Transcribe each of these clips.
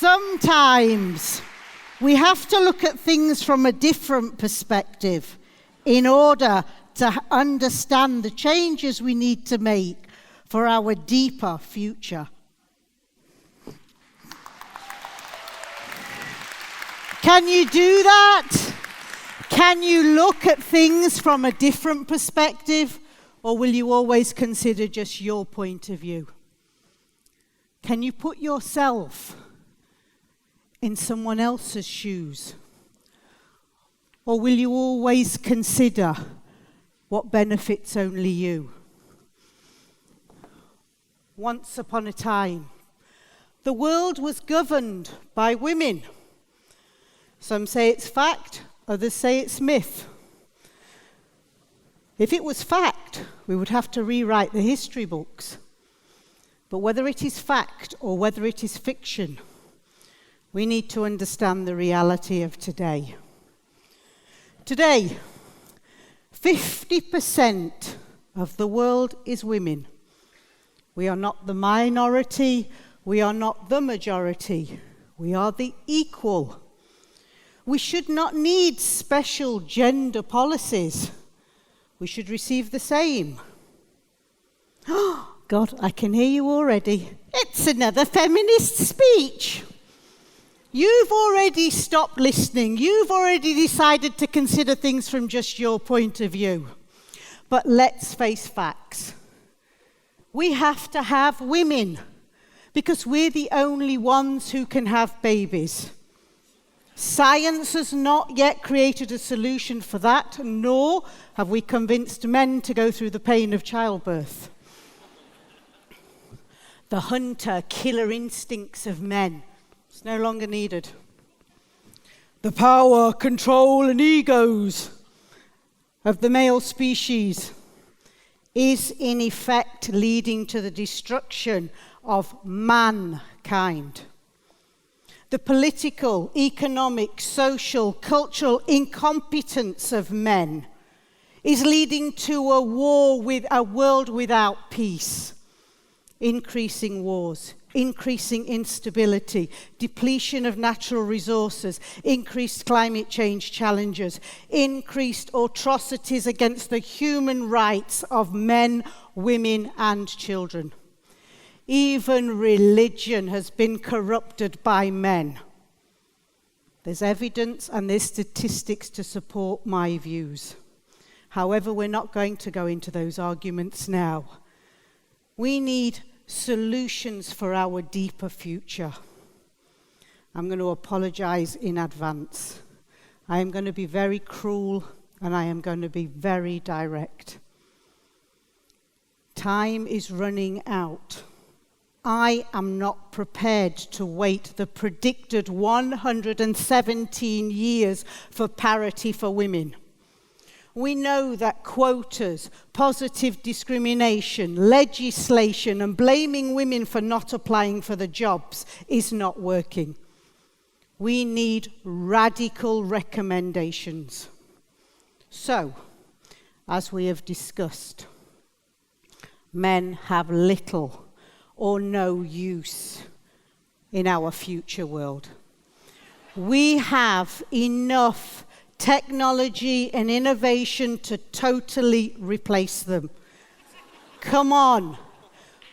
sometimes we have to look at things from a different perspective in order to understand the changes we need to make for our deeper future. Can you do that? Can you look at things from a different perspective, or will you always consider just your point of view? Can you put yourself in someone else's shoes? Or will you always consider what benefits only you? Once upon a time, the world was governed by women. Some say it's fact, others say it's myth. If it was fact, we would have to rewrite the history books. But whether it is fact or whether it is fiction, we need to understand the reality of today. Today, 50% of the world is women. We are not the minority, we are not the majority, we are the equal. We should not need special gender policies. We should receive the same. Oh, God, I can hear you already. It's another feminist speech. You've already stopped listening. You've already decided to consider things from just your point of view. But let's face facts. We have to have women because we're the only ones who can have babies. Science has not yet created a solution for that, nor have we convinced men to go through the pain of childbirth. The hunter-killer instincts of men is no longer needed. The power, control, and egos of the male species is in effect leading to the destruction of mankind. The political, economic, social, cultural incompetence of men is leading to a war with a world without peace. Increasing wars, increasing instability, depletion of natural resources, increased climate change challenges, increased atrocities against the human rights of men, women, and children. Even religion has been corrupted by men. There's evidence and there's statistics to support my views. However, we're not going to go into those arguments now. We need solutions for our deeper future. I'm going to apologize in advance. I am going to be very cruel and I am going to be very direct. Time is running out. I am not prepared to wait the predicted 117 years for parity for women. We know that quotas, positive discrimination, legislation, and blaming women for not applying for the jobs is not working. We need radical recommendations. So, as we have discussed, men have little or no use in our future world. We have enough technology and innovation to totally replace them. Come on.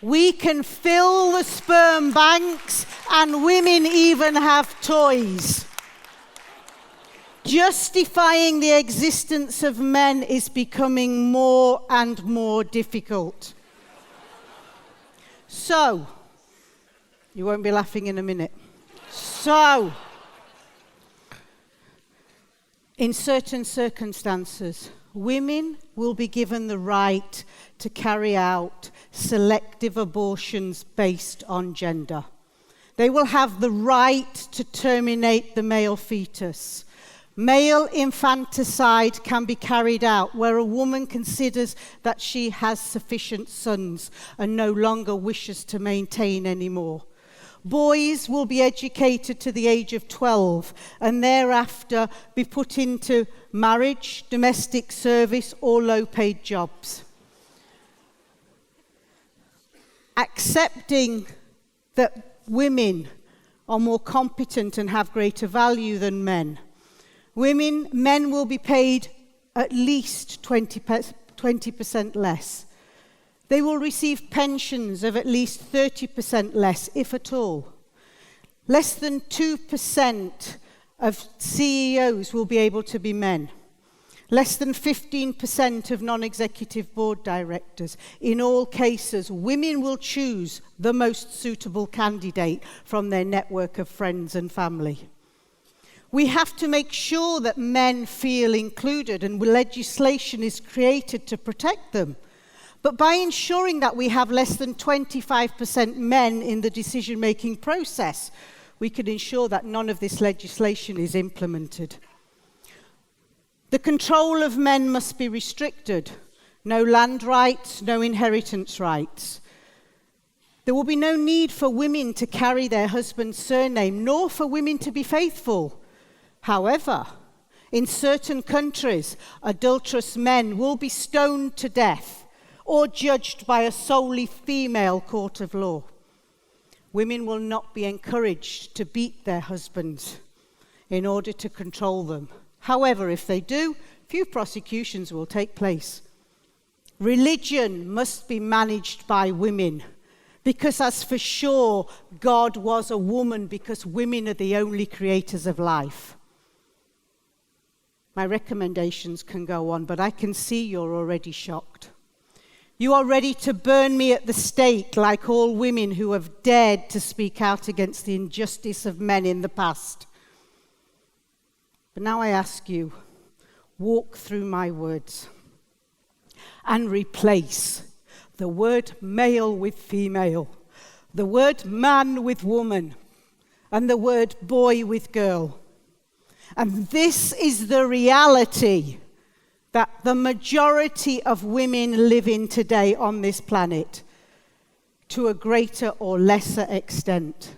We can fill the sperm banks and women even have toys. Justifying the existence of men is becoming more and more difficult. So, you won't be laughing in a minute. So, in certain circumstances, women will be given the right to carry out selective abortions based on gender. They will have the right to terminate the male fetus. Male infanticide can be carried out where a woman considers that she has sufficient sons and no longer wishes to maintain anymore. Boys will be educated to the age of 12 and thereafter be put into marriage, domestic service, or low-paid jobs. Accepting that women are more competent and have greater value than men. Men will be paid at least 20% less. They will receive pensions of at least 30% less, if at all. Less than 2% of CEOs will be able to be men. Less than 15% of non-executive board directors. In all cases, women will choose the most suitable candidate from their network of friends and family. We have to make sure that men feel included, and legislation is created to protect them. But by ensuring that we have less than 25% men in the decision-making process, we can ensure that none of this legislation is implemented. The control of men must be restricted. No land rights, no inheritance rights. There will be no need for women to carry their husband's surname, nor for women to be faithful. However, in certain countries, adulterous men will be stoned to death or judged by a solely female court of law. Women will not be encouraged to beat their husbands in order to control them. However, if they do, few prosecutions will take place. Religion must be managed by women, because as for sure, God was a woman, because women are the only creators of life. My recommendations can go on, but I can see you're already shocked. You are ready to burn me at the stake like all women who have dared to speak out against the injustice of men in the past. But now I ask you, walk through my words and replace the word male with female, the word man with woman, and the word boy with girl. And this is the reality that the majority of women live in today on this planet, to a greater or lesser extent.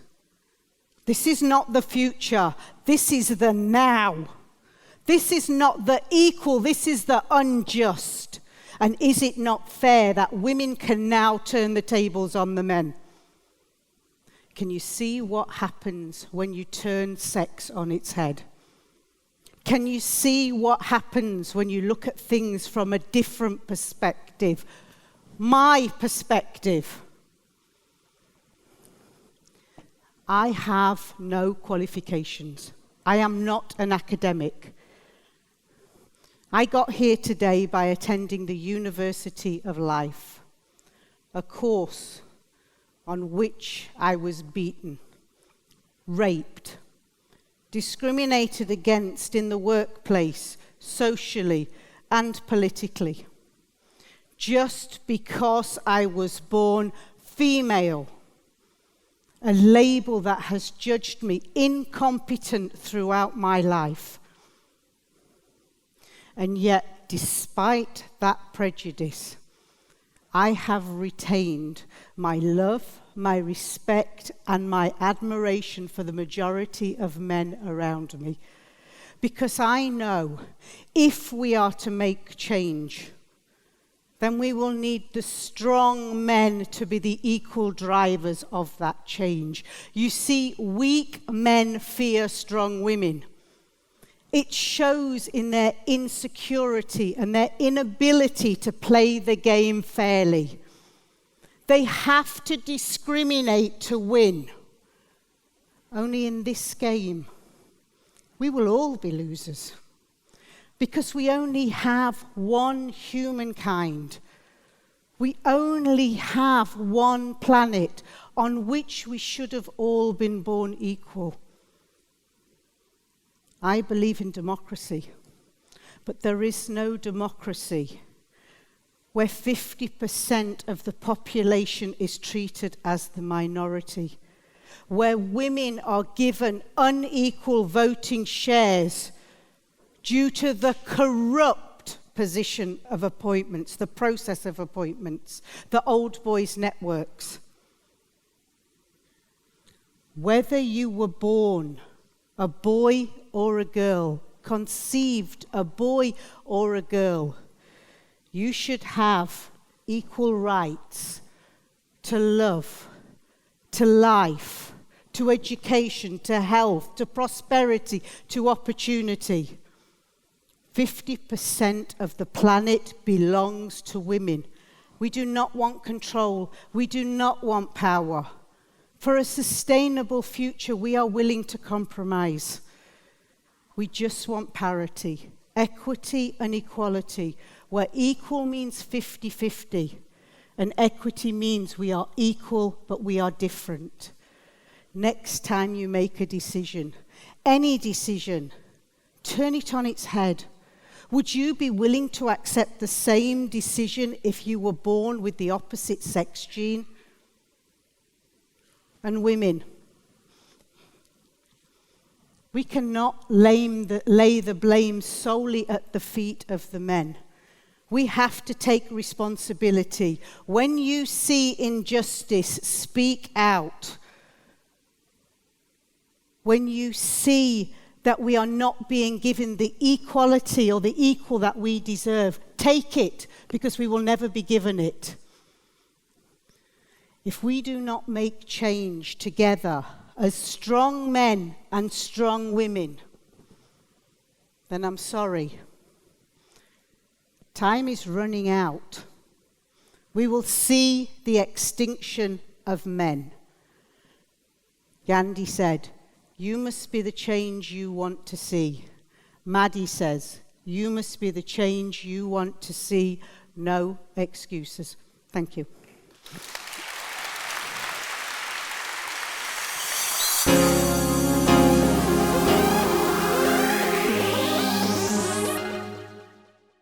This is not the future, this is the now. This is not the equal, this is the unjust. And is it not fair that women can now turn the tables on the men? Can you see what happens when you turn sex on its head? Can you see what happens when you look at things from a different perspective? My perspective. I have no qualifications. I am not an academic. I got here today by attending the University of Life, a course on which I was beaten, raped, discriminated against in the workplace, socially and politically, just because I was born female, a label that has judged me incompetent throughout my life. And yet, despite that prejudice, I have retained my love, my respect, and my admiration for the majority of men around me. Because I know if we are to make change, then we will need the strong men to be the equal drivers of that change. You see, weak men fear strong women. It shows in their insecurity and their inability to play the game fairly. They have to discriminate to win. Only in this game, we will all be losers. Because we only have one humankind. We only have one planet on which we should have all been born equal. I believe in democracy, but there is no democracy where 50% of the population is treated as the minority, where women are given unequal voting shares due to the corrupt position of appointments, the process of appointments, the old boys' networks. Whether you were born a boy or a girl, conceived a boy or a girl, you should have equal rights to love, to life, to education, to health, to prosperity, to opportunity. 50% of the planet belongs to women. We do not want control. We do not want power. For a sustainable future, we are willing to compromise. We just want parity, equity and equality, where equal means 50-50, and equity means we are equal, but we are different. Next time you make a decision, any decision, turn it on its head. Would you be willing to accept the same decision if you were born with the opposite sex gene? And women, we cannot lay the blame solely at the feet of the men. We have to take responsibility. When you see injustice, speak out. When you see that we are not being given the equality or the equal that we deserve, take it, because we will never be given it. If we do not make change together as strong men and strong women, then I'm sorry. Time is running out. We will see the extinction of men. Gandhi said, "You must be the change you want to see." Madi says, "You must be the change you want to see. No excuses." Thank you.